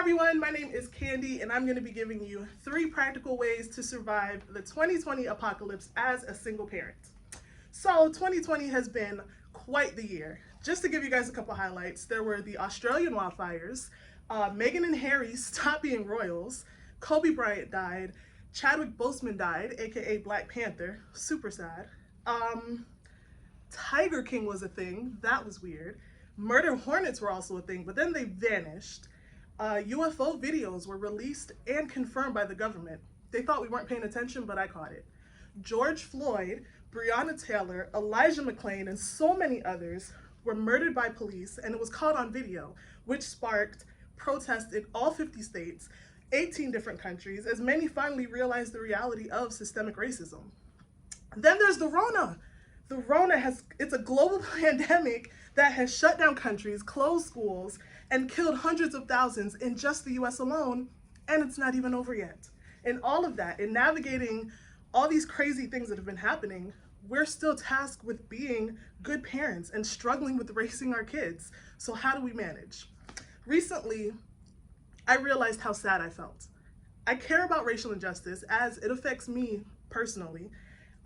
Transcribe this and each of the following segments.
everyone, my name is Candy and I'm going to be giving you 3 practical ways to survive the 2020 apocalypse as a single parent. So 2020 has been quite the year. Just to give you guys a couple highlights, there were the Australian wildfires, Meghan and Harry stopped being royals, Kobe Bryant died, Chadwick Boseman died, aka Black Panther, super sad. Tiger King was a thing, that was weird. Murder hornets were also a thing, but then they vanished. UFO videos were released and confirmed by the government. They thought we weren't paying attention, but I caught it. George Floyd, Breonna Taylor, Elijah McClain, and so many others were murdered by police, and it was caught on video, which sparked protests in all 50 states, 18 different countries, as many finally realized the reality of systemic racism. Then there's the Rona. The Rona it's a global pandemic that has shut down countries, closed schools, and killed hundreds of thousands in just the US alone, and it's not even over yet. In all of that, in navigating all these crazy things that have been happening, we're still tasked with being good parents and struggling with raising our kids. So how do we manage? Recently, I realized how sad I felt. I care about racial injustice as it affects me personally.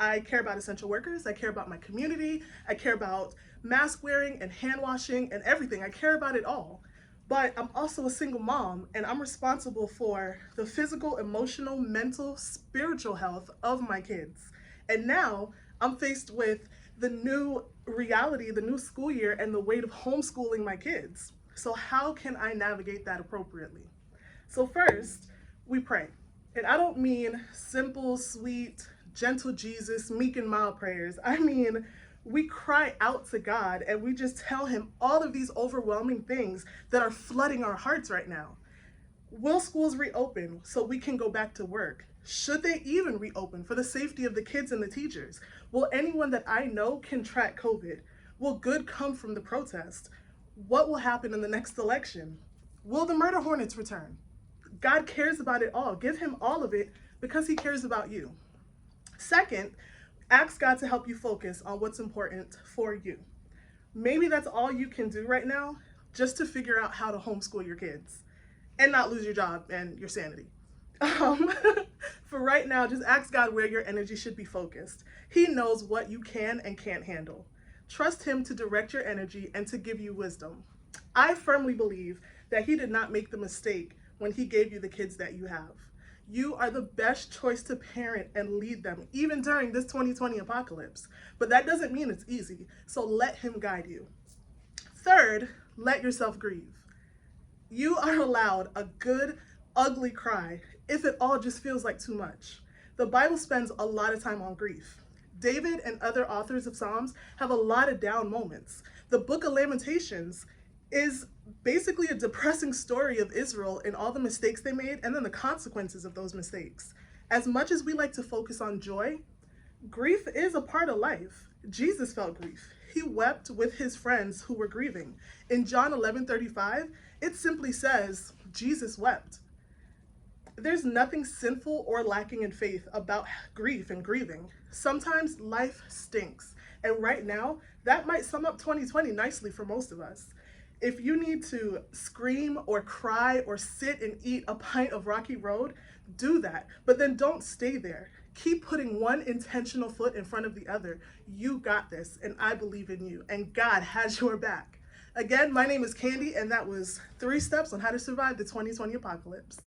I care about essential workers, I care about my community, I care about mask wearing and hand washing and everything. I care about it all. But I'm also a single mom and I'm responsible for the physical, emotional, mental, spiritual health of my kids. And now I'm faced with the new reality, the new school year, and the weight of homeschooling my kids. So how can I navigate that appropriately? So first, we pray. And I don't mean simple, sweet, gentle Jesus, meek and mild prayers. I mean, we cry out to God and we just tell him all of these overwhelming things that are flooding our hearts right now. Will schools reopen so we can go back to work? Should they even reopen for the safety of the kids and the teachers? Will anyone that I know contract COVID? Will good come from the protest? What will happen in the next election? Will the murder hornets return? God cares about it all. Give him all of it because he cares about you. Second, ask God to help you focus on what's important for you. Maybe that's all you can do right now, just to figure out how to homeschool your kids and not lose your job and your sanity. For right now, just ask God where your energy should be focused. He knows what you can and can't handle. Trust him to direct your energy and to give you wisdom. I firmly believe that he did not make the mistake when he gave you the kids that you have. You are the best choice to parent and lead them, even during this 2020 apocalypse. But that doesn't mean it's easy, so let him guide you. Third, let yourself grieve. You are allowed a good, ugly cry if it all just feels like too much. The Bible spends a lot of time on grief. David and other authors of Psalms have a lot of down moments. The book of Lamentations is basically a depressing story of Israel and all the mistakes they made and then the consequences of those mistakes. As much as we like to focus on joy, grief is a part of life. Jesus felt grief. He wept with his friends who were grieving. In John 11:35, it simply says, Jesus wept. There's nothing sinful or lacking in faith about grief and grieving. Sometimes life stinks. And right now, that might sum up 2020 nicely for most of us. If you need to scream or cry or sit and eat a pint of Rocky Road, do that. But then don't stay there. Keep putting one intentional foot in front of the other. You got this, and I believe in you, and God has your back. Again, my name is Candy, and that was 3 steps on how to survive the 2020 apocalypse.